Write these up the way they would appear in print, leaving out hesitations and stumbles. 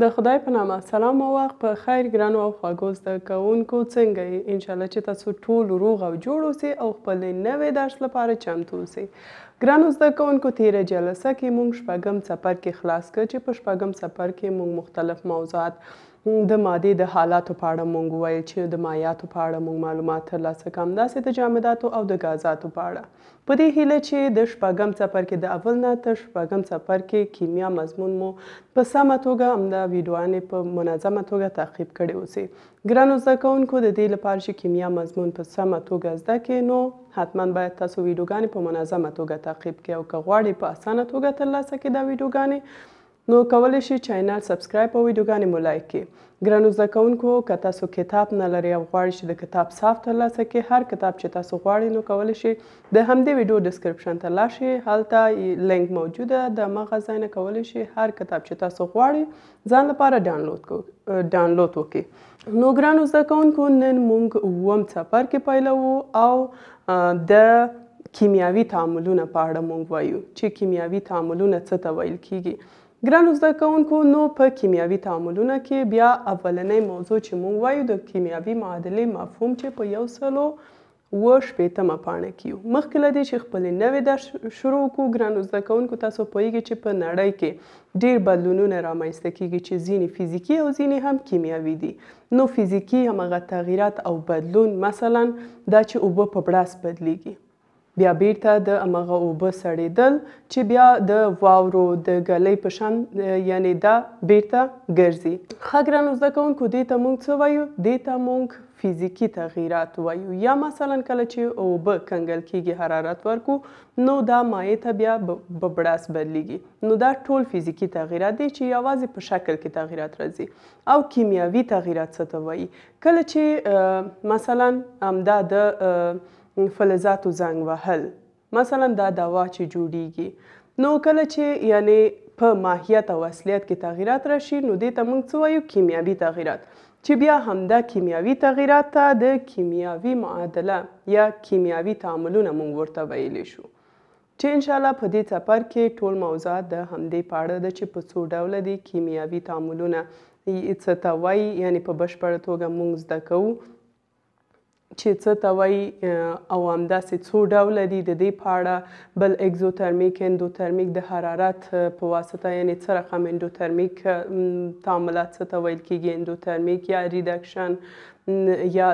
د خدای په نامه سلام او وخت په خیر ګرانو او خوږو زده کوونکو څنګه یې انشاءالله چې تاسو ټول روغ او جوړ اوسئ او خپل نوی درس لپاره چمتو اوسئ. ګرانو زده کوونکو تیره جلسه کې موږ شپږم څپرکی خلاص کړ چې په شپږم څپرکي موږ مختلف موضوعات د مادې د حالاتو په اړه موږ وویل چې د مایعاتو په اړه موږ معلومات ترلاسه کړو، همداسې د جامداتو او د غازاتو په اړه. په دې هیله چې د شپږم څپرکي د اول نه تر شپږم څپرکي کیمیا مضمون مو په سمه توګه همدا ویډیوانې په منظمه توګه تعقیب کړي اوسئ. ګرانو زده کوونکو د دې لپاره چې کیمیا مضمون په سمه توګه زده کړئ نو حتما باید تاسو ویډیوګانې په منظمه توګه تعقیب کړئ او که غواړئ په اسانه توګه ترلاسه کړئ دا ویډیوګانې نو کولی شئ چینل سبسکرایب او ویډیوګانې مو لایک کړئ. ګرانو زده کوونکو که تاسو کتاب نه لرئ او غواړئ چې د کتاب صاف ترلاسه کړئ، هر کتاب چې تاسو غواړئ نو کولی شئ د همدې ویډیو ډسکرپشن ته لاړ شئ، هلته لینک موجوده د هماغه ځای نه کولی شئ هر کتاب چې تاسو غواړئ ځان لپاره ډاونلوډ وکړئ. نو ګرانو زده کوونکو نن موږ اووم څپرکی پیلوو او د کیمیاوي تعاملونه په اړه موږ وایو چې کیمیاوي تعاملونه څه ته ویل کیږي. ګرانو زده کوونکو نو په کیمیاوي تعاملونه کې بیا اولنۍ موضوع چې موږ وایو د کیمیاوي معادلې مفهوم چې په 180 پاڼه کې یو. مخکې له دې چې خپلې نوې درس شروع کړو ګرانو زده کوونکو تاسو پوهیږئ چې په نړۍ کې ډېر بدلونونه رامنځته کیږي چې ځینې فزیکي او ځینې هم کیمیاوي دي. نو فزیکي همغه تغییرات او بدلون مثلا دا چې اوبه په بړاس بدلیږي، بیا بیرته د همغه اوبه سړېدل چې بیا د واورو د ګلۍ په شان یعنی دا بیرته ګرځي. ښه ګرانو زده کوونکو دې ته موږ څه وایو؟ دې ته موږ فزیکي تغییرات وایو. یا مثلا کله چې اوبه کنګل کیږي حرارت ورکو نو دا مایع ته بیا په بړاس بدلیږي. نو دا ټول فزیکي تغییرات دي چې یوازې په شکل کې تغییرات راځي. او کیمیاوي تغییرات څه ته وایي؟ کله چې مثلا همدا د فلزاتو زنګ وهل، مثلا دا دوا چې جوړیږي نو کله چې یعنی په ماهیت او اصلیت کې تغییرات راشي نو دې ته موږ څه وایو؟ کیمیاوي تغییرات. چې بیا همدا کیمیاوي تغییرات ته د کیمیاوي معادله یا کیمیاوي تعاملونه موږ ورته ویلی شو چې انشاءالله په دې څپرکي ټول موضوعات د همدې په اړه ده چې په څو ډوله دي کیمیاوي تعاملونه څه ته وایي، یعنی په بشپړه توګه موږ زده کوو چې څه ته وایي او همداسې څو ډوله دي د دې په اړه. بل اګزوترمیک، اندوترمیک د حرارت په واسطه یعنی څه رقم اندوترمیک تعاملات څه ته ویل کیږي، اندوترمیک یا ریډکشن یا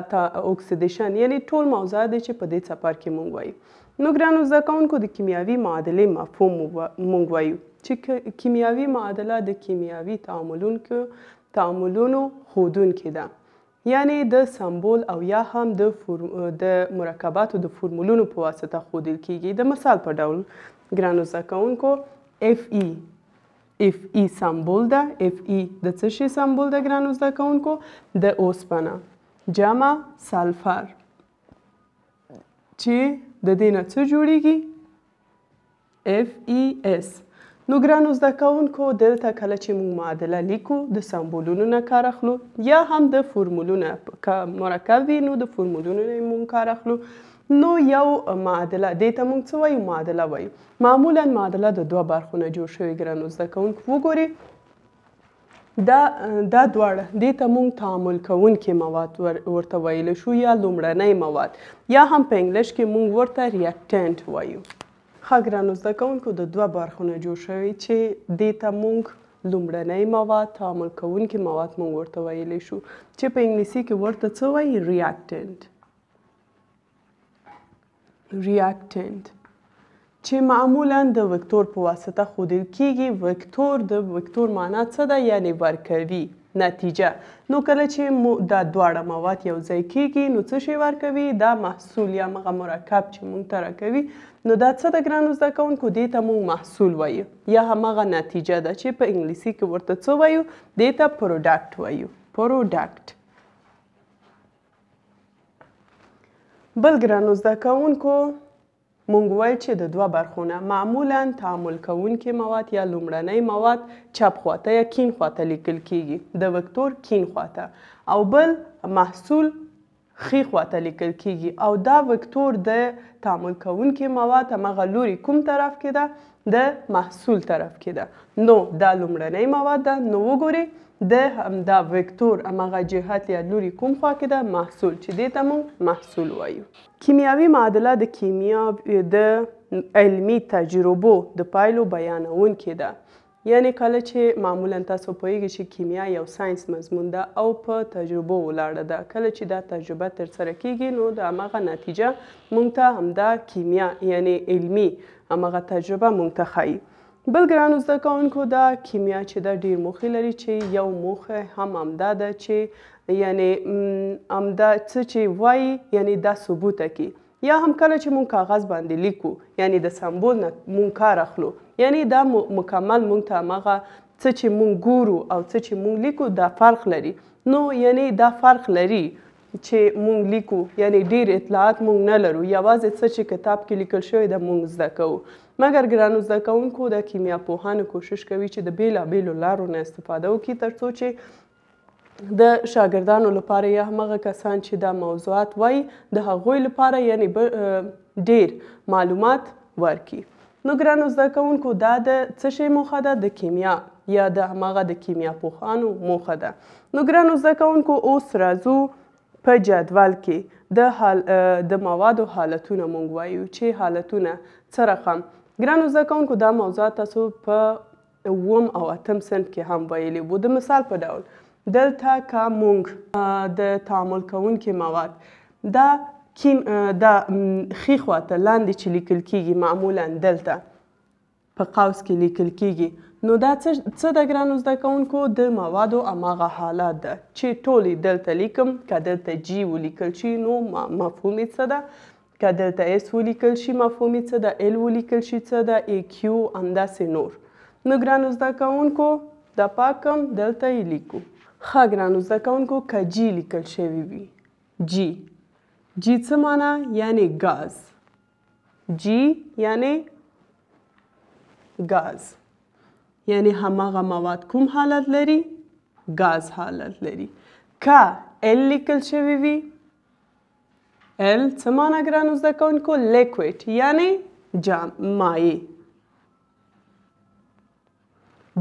اکسیدیشن، یعنی ټول موضوعات دي چې په دې څپرکي موږ وایو. نو ګرانو زده کوونکو د کیمیاوي معادلې مفهوم موږ وایو چې کیمیاوي معادله د کیمیاوي تعاملونو ښودونکې ده، یعنی د سمبول او یا هم د مرکباتو د فرمولونو په واسطه ښودل کیږي. د مثال په ډول ګرانو زده کوونکو اف ای سمبول ده. اف ای د څه شي سمبول ده ګرانو زده کوونکو؟ د اوسپنه جمع سلفر چې د دې نه څه جوړیږي؟ اف ای اس. نو ګرانو زده کوونکو دلته کله چې موږ معادله لیکو د سمبولونو نه کار اخلو یا هم د فرمولونه که مرکب وي نو د فرمولونو نه موږ کار اخلو. نو یو معادله دې ته موږ څه وایو؟ معادله وایو. معمولا معادله د دوه برخو نه جوړ شوې ګرانو زده کوونکو. وګورئ دا دواړه دې ته موږ تعامل کوونکي مواد ورته ویلی شو یا لومړنی مواد یا هم په انګلیش کې موږ ورته ریاکټنټ وایو. ښه ګرانو زده کوونکو د دوه برخو نه جوړ شوی چې دې ته موږ لومړنی مواد تعامل کوونکي مواد موږ ورته ویلی شو چې په انګلیسي کې ورته څه وایي؟ ریاکټنټ چې معمولا د وکتور په واسطه ښودل کیږي. د وکتور معنا څه ده؟ یعنی ورکوي نتیجه. نو کله چې دا دواړه مواد یو ځای کیږي نو څه شی ورکوي؟ دا محصول یا هغه مرکب چې موږ ته راکوي نو دا څه ده ګرانو زده کوونکو؟ دې ته موږ محصول وایو یا همغه نتیجه ده چې په انګلیسي کې ورته څه وایو؟ دې ته پروډکټ وایو. پروډکټ. بل ګرانو زده کوونکو موږ وایو چې د دوه برخو نه معمولا تعامل کوونکي مواد یا لومړنی مواد چپ خواته یا کیڼ خواته لیکل کیږي، د وکتور کیڼ خواته، او بل محصول ښي خواته لیکل کیږي او دا وکتور د تعامل کوونکي مواد همغه لوري کوم طرف کې ده د محصول طرف کې ده. نو دا لومړنی مواد ده. نو وګورئ د همدا وکتور همغه جهت یا لوري کوم خوا کې ده محصول چې دې ته موږ محصول وایو. کیمیاوي معادله د کیمیا د علمي تجربو د پایلو بیانونکې ده. یعنی کله چې معمولا تاسو پوهیږئ چې کیمیا یو ساینس مضمون ده او په تجربو ولاړه ده. کله چې دا تجربه ترسره کیږي نو د همغه نتیجه موږ ته همدا کیمیا یعنی علمي همغه تجربه موږ ته ښایي. بل ګرانو زده کوونکو دا کیمیا چې دا ډېر موخې لري چې یو موخه هم همدا ده چې یعنی همدا څه چې وایي یعنی دا ثبوته کړي. یا هم کله چې مونږ کاغذ باندې لیکو یعنی د سمبول نه مونږ کار اخلو یعنی دا مکمل مونږ ته همغه څه چې مونږ ګورو او څه چې مونږ لیکو دا فرق لري. نو یعنی دا فرق لري چې مونږ لیکو یعنی ډیر اطلاعات مونږ نه لرو یوازې څه چې کتاب کې لیکل شوی ده مونږ زده کوو. مګر ګرانو زده کوونکو د کیمیا پوهانو کوشش کوي چې د بیلابیلو لارو نه استفاده وکړي ترڅو چې د شاګردانو لپاره یا همغه کسان چې دا موضوعات وایي د هغوی لپاره یعنی ډیر معلومات ورکړي. نو ګرانو زده کوونکو دا د څه شی موخه ده د کیمیا یا د همغه د کیمیا پوهانو موخه ده. نو ګرانو زده کوونکو اوس راځو په جدول کې د موادو حالتونه مونږ وایو چې حالتونه څه رقم. ګرانو زده کوونکو دا موضوعات تاسو په 8 او 8 صنف کې هم ویلي وو. د مثال په ډول دلته که مونږ د تعامل کوونکي مواد دا ښي خواته لاندې چې لیکل کیږي معمولا دلته په قوس کې لیکل کیږي نو دا څه د ګرانو زده کوونکو د موادو هماغه حالات ده چې ټولې دلته لیکم. که دلته جی ولیکل شي نو مفهوم یې څه ده، که دلته اس ولیکل شي مفهوم یې څه ده، ال ولیکل شي څه ده، ای کیو همداسې نور. نو ګرانو زده کوونکو دا پاکم دلته یې لیکو. ښه ګرانو زده کوونکو که جی لیکل شوی وي جی څه معنا یعنی ګاز. جی یعنی ګاز یعنی هماغه مواد کوم حالت لري ګاز حالت لري. که ال لیکل شوی وي ال څه معنا ګرانو زده کوونکو لیکویډ یعنی مایع.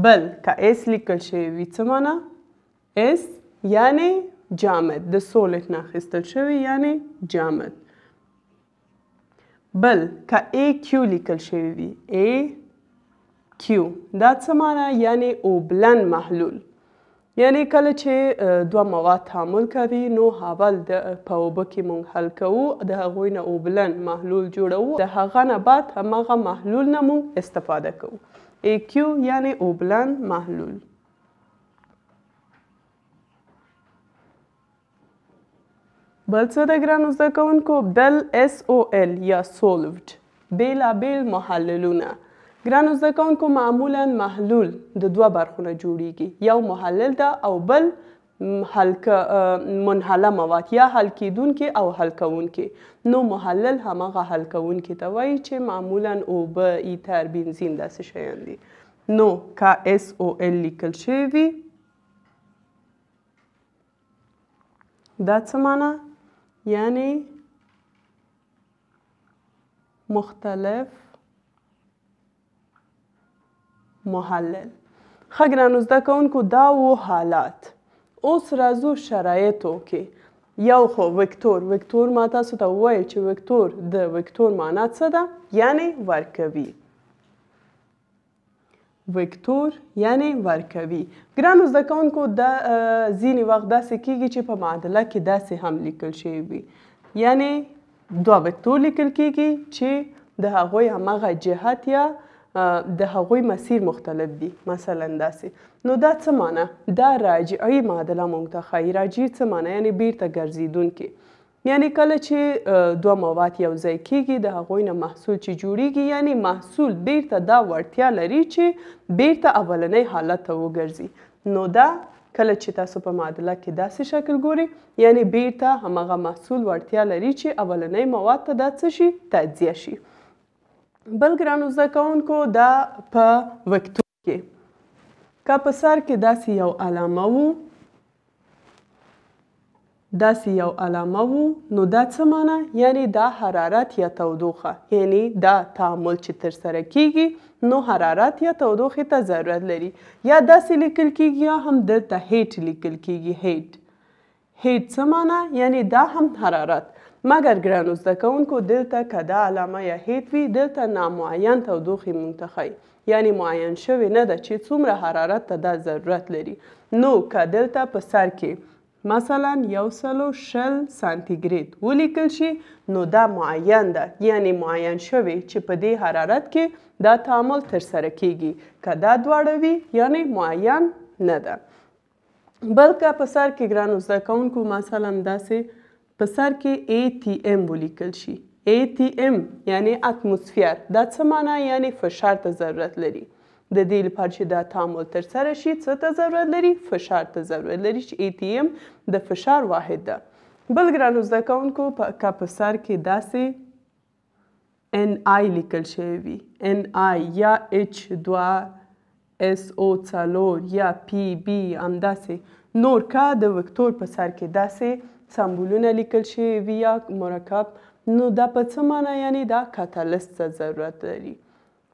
بل که اس لیکل شوی وي څه معنا اس یعنی جامد د سولټ نه اخیستل شوی یعنی جامد. بل که ای کیو لیکل شوی وي ای کیو دا څه معنا یعنی اوبلن محلول. یعنی کله چې دوه مواد تعامل کوي نو اول په اوبه کې مونږ حل کوو د هغوی نه اوبلن محلول جوړوو د هغه نه بعد هماغه محلول نه مونږ استفاده کوو. ای کیو یعنی اوبلن محلول. بل څه د ګرانو زده کوونکو بل اس او ال یا سولوډ بیلابیل محللونه. ګرانو زده کوونکو معمولا محلول د دوه برخو نه جوړیږي. یو محلل ده او بل منحله مواد یا حل کیدونکي او حل کوونکي. نو محلل هماغه حل کوونکي ته وایي چې معمولا اوبه ایتر بنزین داسې شیان دي. نو که اس او ال لیکل شوی وي دا څه معنا یعنی مختلف محلل. ښه ګرانو زده کوونکو دا و حالات. اوس راځو شرایطو کې. یو خو وکتور ما تاسو ته وویل چې وکتور د وکتور معنا څه ده یعنی ورکوي. وکتور یعنی ورکوي. ګرانو زده کوونکو دا ځینې وخت داسې کیږي چې په معادله کې داسې هم لیکل شوي وي یعنی دوه وکتور لیکل کیږي چې د هغوی هماغه جهت یا د هغوی مسیر مختلف دي مثلا داسې. نو دا څه معنا دا راجعي معادله مونږ ته ښایي. راجعي څه معنا یعنی بیرته ګرځېدونکې. یعنی کله چې دوه مواد یو ځای کیږي د هغوی نه محصول چې جوړیږي یعنی محصول بیرته دا وړتیا لري چې بیرته اولنی حالت ته وګرځي. نو دا کله چې تاسو په معادله کې داسې شکل ګورئ یعنی بیرته هماغه محصول وړتیا لري چې اولنی مواد ته دا څه شي تجزیه شي. بل ګرانو زده کوونکو دا په وکتور کې که په سر کې داسې یو علامه وو داسې یو علامه وو نو دا څه معنی؟ یعنی دا حرارت یا تودوخه، یعنی دا تعامل چې ترسره کیږي نو حرارت یا تودوخې ته ضرورت لري. یا داسې لیکل کیږي یا هم دلته هیټ لیکل کیږي. هیټ څه معنی؟ یعنی دا هم حرارت. مګر ګرانو زده کوونکو دلته که دا علامه یا هیټ وي دلته نامعین تودوخې موږ ته ښیي، یعنی معین شوې نه ده چې څومره حرارت ته دا ضرورت لري. نو که دلته په سر کې مثلا 120 سانتیګریډ ولیکل شي نو دا معین ده، یعنی معین شوی چې په دې حرارت کې دا تعامل ترسره کیږي. که دا دواړه وي یعنی معین نه ده. بلکه په سر کې ګرانو زده کوونکو مثلا داسې په سر کې ATM ولیکل شي. ATM یعنی اتموسفیر. دا څه معنی؟ یعنی فشار ته ضرورت لري. د دې لپاره چې دا تعامل ترسره شي څه ته ضرورت لري؟ فشار ته ضرورت لري چې ATM د فشار واحد ده. بل ګرانو زده کوونکو که په سر کې داسې NI لیکل شوی وي، NI یا H2SO4 یا PB همداسې نور که د وکتور په سر کې داسې سمبولونه لیکل شوي وي یا مرکب نو دا په څه معنی؟ یعنی دا کاتالیست ته ضرورت لري.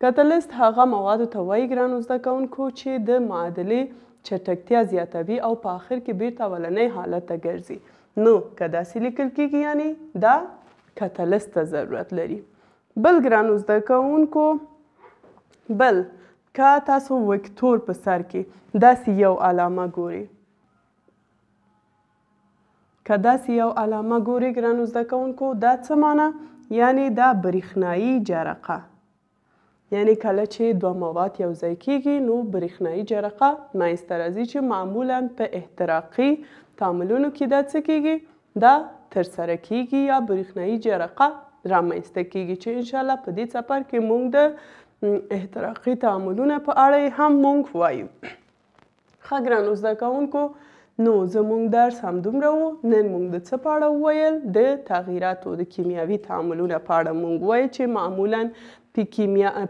کاتالیست هغه موادو ته وایي ګرانو زده کوونکو چې د معادلې چټکتیا زیاتوي او په آخر کې بیرته اولنی حالت ته ګرځي. نو که داسې لیکل کیږي یعنی دا کاتالیست ته ضرورت لري. بل ګرانو زده کوونکو بل که تاسو وکتور په سر کې داسې یو علامه ګورئ، که داسې یو علامه ګورئ ګرانو زده کوونکو دا څه معنی؟ یعنی دا بریښنایي جرقه، یعنی کله چې دوه مواد یو ځای کیږي نو بریښنایي جرقه منځته راځي چې معمولا په احتراقي تعاملونو کې دا څه کیږي؟ دا ترسره کیږي یا بریښنایي جرقه رامنځته کیږي چې انشاءالله په دې څپر کې موږ د احتراقي تعاملونه په اړه هم موږ وایو. ښه ګرانو زده کوونکو نو زموږ درس همدومره و. نن موږ د څه په اړه وویل؟ د تغییراتو د کیمیاوي تعاملونه په اړه موږ وایو چې معمولا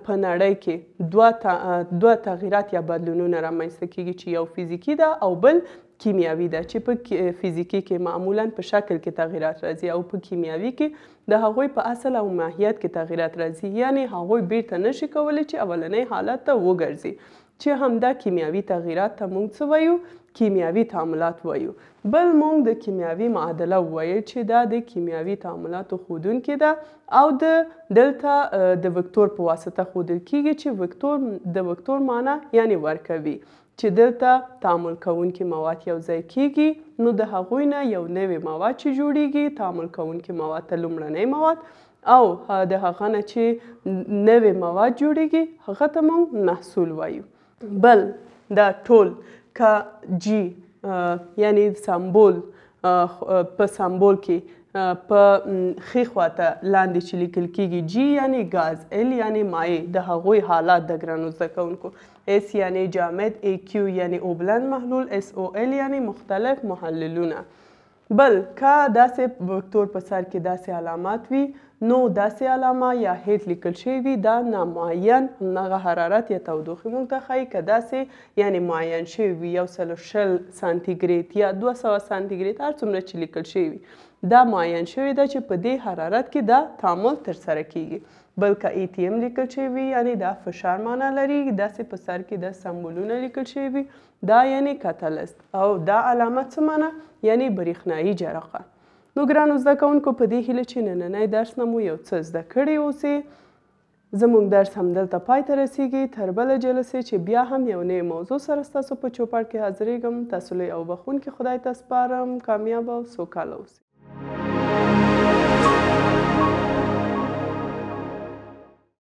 په نړۍ کې دوه تغییرات یا بدلونونه رامنځته کیږي چې یو فزیکي ده او بل کیمیاوي ده. چې په فزیکي کې معمولا په شکل کې تغییرات راځي او په کیمیاوي کې د هغوی په اصل او ماهیت کې تغییرات راځي، یعنی هغوی بیرته نشي کولی چې اولنی حالت ته وګرځي چې همدا کیمیاوي تغییرات ته موږ څه وایو؟ کیمیاوي تعاملات وایو. بل موږ د کیمیاوي معادله وویل چې دا د کیمیاوي تعاملاتو ښودونکې ده او دلته د وکتور په واسطه ښودل کیږي چې د وکتور معنی یعنی ورکوي چې دلته تعامل کوونکي مواد یو ځای کیږي نو د هغوی نه یو نوی مواد چې جوړیږي، تعامل کوونکي مواد ته لومړنی مواد او د هغه نه چې نوی مواد جوړیږي هغه ته موږ محصول وایو. بل دا ټول که جی یعنی سمبول په سمبول کې په ښي خواته لاندې چې لیکل کیږي جی یعنی ګاز، ال یعنی مایع د هغوی حالات د ګرانو زده کوونکو، اس یعنی جامد، ای کیو یعنی اوبلن محلول، اس او ال یعنی مختلف محللونه. بل که داسې وکتور په سر کې داسې علامات وي نو داسې علامه یا هیټ لیکل شوی وي دا نامعین همدغه حرارت یا تودوخې موږ ته ښایي. که داسې یعنی معین شوی وي 120 سانتیګریډ یا 200 سانتیګریډ هر څومره چې لیکل شوی وي دا معین شوی ده چې په دې حرارت کې دا تعامل ترسره کیږي. بل که ATM لیکل شوی وي یعنی دا فشار معنی لري، داسې په سر کې د سمبولونه لیکل شوی وي دا یعنی کاتالیست او دا علامه څه معنی؟ یعنی بریښنایي جرقه. نو ګرانو زده کوونکو په دې هیله چې نننی درس نه مو یو څه زده کړي اوسئ. زموږ درس همدلته پای ته رسیږي. تر بله جلسې چې بیا هم یو نوې موضوع سره ستاسو په چوپړ کې حاضریږم. تاسو لوی او بخښونکي خدای ته سپارم. کامیاب او سوکاله اوسئ.